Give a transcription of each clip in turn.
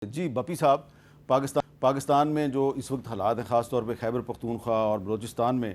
جی بپی صاحب، پاکستان میں جو اس وقت حالات ہیں، خاص طور پہ خیبر پختونخوا اور بلوچستان میں،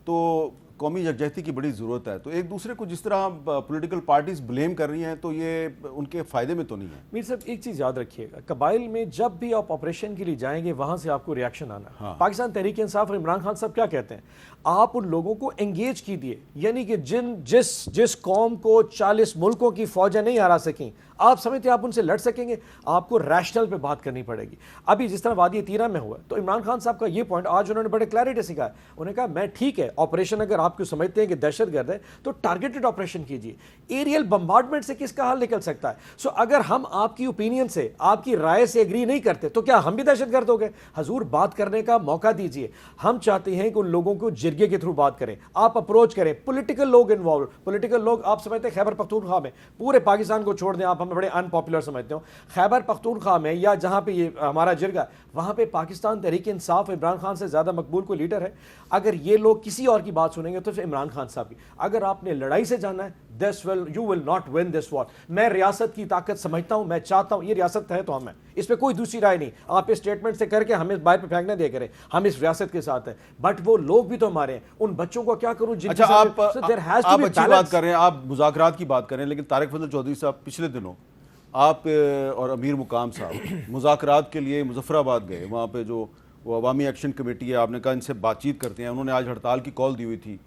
تو قومی یکجہتی کی بڑی ضرورت ہے. تو ایک دوسرے کو جس طرح پولیٹیکل پارٹیز بلیم کر رہی ہیں تو یہ ان کے فائدے میں تو نہیں ہے. میر صاحب ایک چیز یاد رکھیے گا، قبائل میں جب بھی آپ آپریشن کے لیے جائیں گے وہاں سے آپ کو ریاکشن آنا ہے. پاکستان تحریک انصاف اور عمران خان صاحب کیا کہتے ہیں، آپ ان لوگوں کو انگیج کیجیے، یعنی کہ جس قوم کو 40 ملکوں کی فوجیں نہیں ہرا سکیں، آپ سمجھتے ہیں آپ ان سے لڑ سکیں گے؟ آپ کو ریشنل پہ بات کرنی پڑے گی. ابھی جس طرح وادی تیرہ میں ہوا تو عمران خان صاحب کا یہ پوائنٹ آج انہوں نے بڑے کلیئرٹی سے کہا. انہوں نے کہا میں ٹھیک ہے آپریشن اگر آپ کو سمجھتے ہیں کہ دہشت گرد ہے تو ٹارگیٹڈ آپریشن کیجیے. ایریل بمبارڈمنٹ سے کس کا حل نکل سکتا ہے؟ سو اگر ہم آپ کی اوپینین سے، آپ کی رائے سے ایگری نہیں کرتے تو کیا ہم بھی دہشت گرد ہو گئے؟ حضور بات کرنے کا موقع دیجیے. ہم چاہتے ہیں کہ ان لوگوں کو جرگے کے تھرو بات کریں، آپ اپروچ کریں. پولیٹیکل لوگ انوالو، پولیٹیکل لوگ آپ سمجھتے ہیں خیبر پختونخوا میں، پورے پاکستان کو چھوڑ دیں، آپ ہمیں بڑے ان پاپولر سمجھتے ہو، خیبر پختونخوا میں یا جہاں پہ یہ ہمارا جرگہ، وہاں پہ پاکستان تحریک انصاف عمران خان سے زیادہ مقبول کوئی لیڈر ہے؟ اگر یہ لوگ کسی اور کی بات سنیں گے تو عمران خان صاحب کی. اگر آپ نے لڑائی سے جانا ہے you will not win this war. میں ریاست کی طاقت سمجھتا ہوں، میں چاہتا ہوں یہ ریاست ہے تو ہم ہیں، اس پہ کوئی دوسری رائے نہیں. آپ اس اسٹیٹمنٹ سے کر کے ہمیں باہر پہ پھینکنے دے کریں، ہم اس ریاست کے ساتھ ہیں. بٹ وہ لوگ بھی تو ہمارے ہیں، ان بچوں کو کیا کروں جن اچھا آپ اچھی بات کر رہے ہیں، آپ مذاکرات کی بات کر رہے ہیں، لیکن طارق فضل چودھری صاحب پچھلے دنوں آپ اور امیر مقام صاحب مذاکرات کے لیے مظفر آباد گئے. وہاں پہ جو وہ عوامی ایکشن کمیٹی ہے، آپ نے کہا ان سے بات چیت کرتے ہیں، انہوں نے آج ہڑتال کی کال دی ہوئی تھی.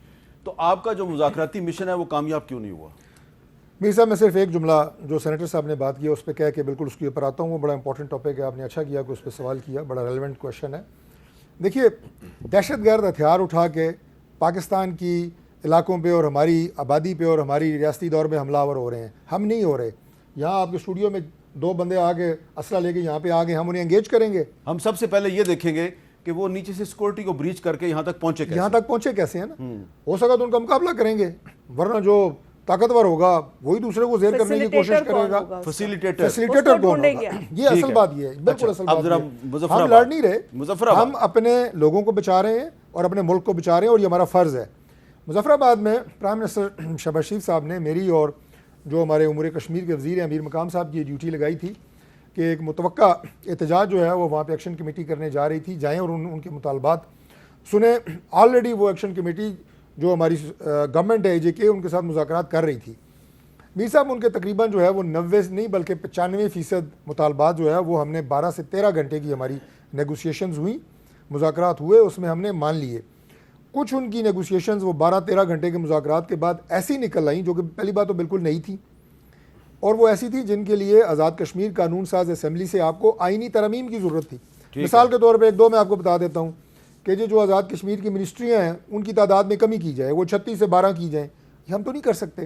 تو آپ کا جو مذاکراتی مشن ہے وہ کامیاب کیوں نہیں ہوا؟ میر صاحب میں صرف ایک جملہ جو سینیٹر صاحب نے بات کیا اس پہ کہہ کے بالکل اس کے اوپر آتا ہوں. وہ بڑا امپورٹنٹ ٹاپک ہے، آپ نے اچھا کیا کہ اس پہ سوال کیا، بڑا ریلیونٹ کویشچن ہے. دیکھیے دہشت گرد ہتھیار اٹھا کے پاکستان کی علاقوں پہ اور ہماری آبادی پہ اور ہماری ریاستی دور میں حملہ آور ہو رہے ہیں. ہم نہیں ہو رہے. یہاں آپ کے اسٹوڈیو میں 2 بندے آ کے اسلحہ لے کے یہاں پہ آ گئے، ہم انہیں انگیج کریں گے. ہم سب سے پہلے یہ دیکھیں گے کہ وہ نیچے سے سیکورٹی کو بریچ کر کے یہاں تک پہنچے کیسے ہیں نا. ہو سکا تو ان کا مقابلہ کریں گے، ورنہ جو طاقتور ہوگا وہی دوسرے کو زیر کرنے کی کوشش کرے گا. فیسیلیٹیٹر کون ہوگا؟ یہ اصل بات یہ ہے، بالکل اصل بات. ہم لڑ نہیں رہے، ہم اپنے لوگوں کو بچا رہے ہیں اور اپنے ملک کو بچا رہے ہیں، اور یہ ہمارا فرض ہے. مظفر آباد میں پرائم منسٹر شہباز شریف صاحب نے میری اور جو ہمارے امور کشمیر کے وزیر ہیں امیر مقام صاحب کی ڈیوٹی لگائی تھی کہ ایک متوقع احتجاج جو ہے وہ وہاں پہ ایکشن کمیٹی کرنے جا رہی تھی، جائیں اور ان کے مطالبات سنیں. آلریڈی وہ ایکشن کمیٹی جو ہماری گورنمنٹ ہے AJK ان کے ساتھ مذاکرات کر رہی تھی. میر صاحب ان کے تقریباً جو ہے وہ 90 نہیں بلکہ 95% مطالبات جو ہے وہ ہم نے 12 سے 13 گھنٹے کی ہماری نیگوسیشنز ہوئیں، مذاکرات ہوئے، اس میں ہم نے مان لیے. کچھ ان کی نیگوسیشنز وہ 12-13 گھنٹے کے مذاکرات کے بعد ایسی نکل آئیں جو کہ پہلی بات تو بالکل نہیں تھی، اور وہ ایسی تھی جن کے لیے آزاد کشمیر قانون ساز اسمبلی سے آپ کو آئینی ترمیم کی ضرورت تھی. مثال کے طور پہ 1-2 میں آپ کو بتا دیتا ہوں کہ جو آزاد کشمیر کی منسٹریاں ہیں ان کی تعداد میں کمی کی جائے، وہ 36 سے 12 کی جائیں. یہ ہم تو نہیں کر سکتے.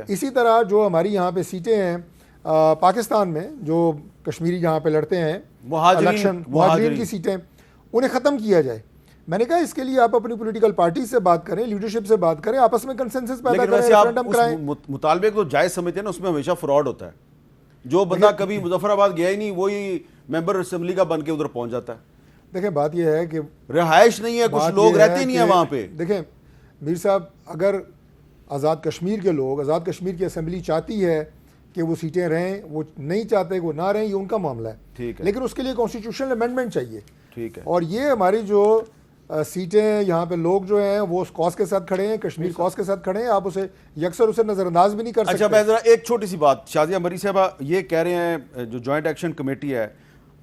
اسی طرح جو ہماری یہاں پہ سیٹیں ہیں پاکستان میں جو کشمیری جہاں پہ لڑتے ہیں الیکشن، مہاجرین کی سیٹیں، انہیں ختم کیا جائے. میں نے کہا اس کے لیے آپ اپنی پولیٹیکل پارٹی سے بات کریں، لیڈرشپ سے بات کریں، آپس میں کنسنسس پیدا کریں، ریفرینڈم کرائیں. مطالبے کو جائز سمجھتے ہیں نا، اس میں ہمیشہ فراڈ ہوتا ہے. جو بندہ کبھی مظفر آباد گیا ہی نہیں وہی ممبر اسمبلی کا بن کے ادھر پہنچ جاتا ہے. دیکھیں بات یہ ہے کہ رہائش نہیں ہے، کچھ لوگ رہتے نہیں ہیں وہاں پہ. دیکھیں میر صاحب، اگر آزاد کشمیر کے لوگ، آزاد کشمیر کی اسمبلی چاہتی ہے کہ وہ سیٹیں رہیں، وہ نہیں چاہتے کہ وہ نہ رہیں، یہ ان کا معاملہ ہے. لیکن اس کے لیے کانسٹیٹیوشنل امینڈمنٹ چاہیے. اور یہ ہماری جو سیٹیں یہاں پہ لوگ جو ہیں وہ اس کاز کے ساتھ کھڑے ہیں، کشمیر کاز کے ساتھ کھڑے ہیں، آپ اسے یکسر اسے نظر انداز بھی نہیں کر سکتے. اچھا میں ذرا ایک چھوٹی سی بات، شازیہ مری صاحبہ یہ کہہ رہے ہیں جو جوائنٹ ایکشن کمیٹی ہے،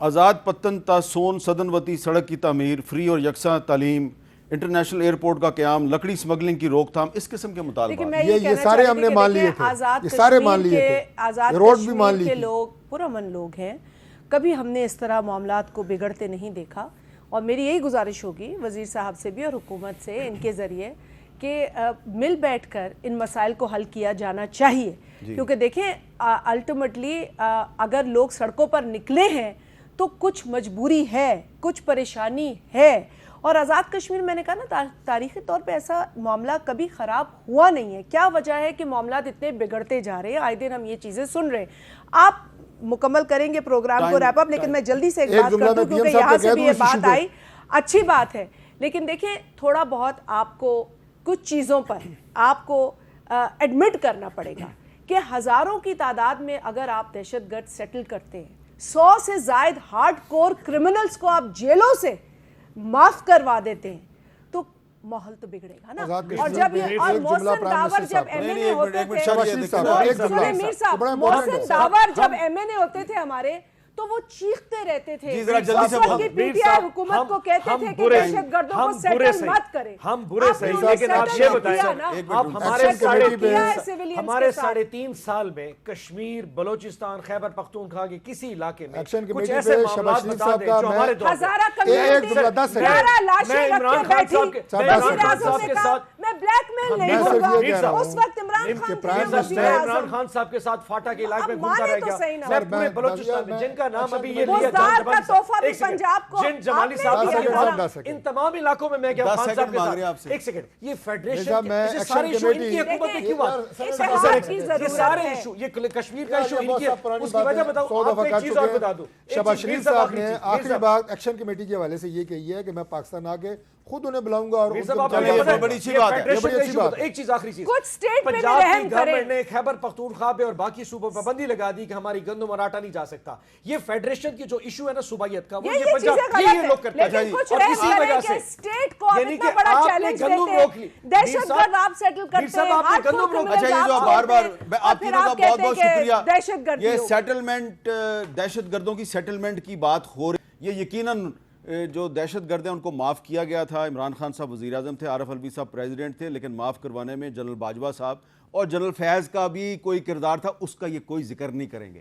آزاد پتن تا سون سدن وتی سڑک کی تعمیر، فری اور یکساں تعلیم، انٹرنیشنل ایئرپورٹ کا قیام، لکڑی سمگلنگ کی روک تھام، اس قسم کے مطالبات یہ سارے ہم نے مان لیے تھے. یہ سارے مان لیے تھے، روڈ بھی مان لی تھی. لوگ پرامن لوگ ہیں، کبھی ہم نے اس طرح معاملات کو بگڑتے نہیں دیکھا. اور میری یہی گزارش ہوگی وزیر صاحب سے بھی اور حکومت سے ان کے ذریعے کہ مل بیٹھ کر ان مسائل کو حل کیا جانا چاہیے. کیونکہ دیکھیں الٹیمیٹلی اگر لوگ سڑکوں پر نکلے ہیں تو کچھ مجبوری ہے، کچھ پریشانی ہے. اور آزاد کشمیر میں نے کہا نا تاریخی طور پہ ایسا معاملہ کبھی خراب ہوا نہیں ہے. کیا وجہ ہے کہ معاملات اتنے بگڑتے جا رہے ہیں؟ آئے دن ہم یہ چیزیں سن رہے ہیں. آپ مکمل کریں گے پروگرام کو ریپ اپ، لیکن میں جلدی سے ایک بات کر دوں کیونکہ یہاں سے بھی یہ بات آئی، اچھی بات ہے. لیکن دیکھیں تھوڑا بہت آپ کو کچھ چیزوں پر آپ کو ایڈمٹ کرنا پڑے گا کہ ہزاروں کی تعداد میں اگر آپ دہشت گرد سیٹل کرتے ہیں، 100 سے زائد ہارڈ کور کرمنلز کو آپ جیلوں سے معاف کروا دیتے ہیں تو ماحول تو بگڑے گا نا. اور جب یہ اور محسن داور جب ایم این اے ہوتے تھے محسن داور جب ایم این اے ہوتے تھے ہمارے تو وہ چیختے رہتے تھے اس وقت کی پی ٹی آئی حکومت کو کہتے تھے کہ دہشت گردوں کو سیٹل مت کریں. ہم برے صحیح لیکن آپ یہ بتائیں آپ ہمارے 3.5 سال میں کشمیر بلوچستان خیبر پختونخوا کے کسی علاقے میں کچھ ایسے معاملات بتا دیں جو ہمارے دور ہزارہ کمیونٹی 11 لاشیں رکھ کے بیٹھی وزیر اعظم نے کہا میں بلیک میل نہیں ہوگا. اس وقت عمران خان صاحب کے ساتھ فاٹا کے علاقے میں گھومتا رہ گیا. میں پورے بلوچستان میں جن کا نام ابھی یہ لیا جن جمالی صاحب ان تمام علاقوں میں میں گیا خان صاحب کے ساتھ. ایک سیکنڈ یہ فیڈریشن یہ سارے ایشو ان کی حکومت میں کیوں آتے یہ سارے ایشو یہ کشمیر کا ایشو ان کی اس کی وجہ بتاؤ. آپ ایک چیز اور بتا دوں شہباز شریف صاحب نے آخری بات ایکشن کمیٹی کے حوالے سے یہ کہی ہے کہ میں پاکستان آ کے خود انہیں بلاؤں گا. اور بڑی اچھی بات ہے. ایک چیز آخری چیز پنجاب کی گورنمنٹ نے خیبر پختونخوا پہ اور باقی صوبوں پہ پابندی لگا دی کہ ہماری گندم اور آٹا نہیں جا سکتا. یہ فیڈریشن کی جو ایشو ہے نا صوبائیت کا وہ یہ پنجاب یہ لوگ کرتے ہیں اور اسی وجہ سے اسٹیٹ کو اتنا بڑا چیلنج دیتے ہیں دہشت گرد آپ سیٹل کرتے ہیں ہاتھ کو اچھا یہ جو بار بار آپ تینوں کا بہت بہت شکریہ. یہ سیٹلمنٹ دہشت گردوں کی سیٹلمنٹ کی بات ہو رہی یہ یقیناً جو دہشت گرد ہیں ان کو معاف کیا گیا تھا. عمران خان صاحب وزیر اعظم تھے, عارف الوی صاحب پریزیڈنٹ تھے, لیکن معاف کروانے میں جنرل باجوہ صاحب اور جنرل فیاض کا بھی کوئی کردار تھا, اس کا یہ کوئی ذکر نہیں کریں گے.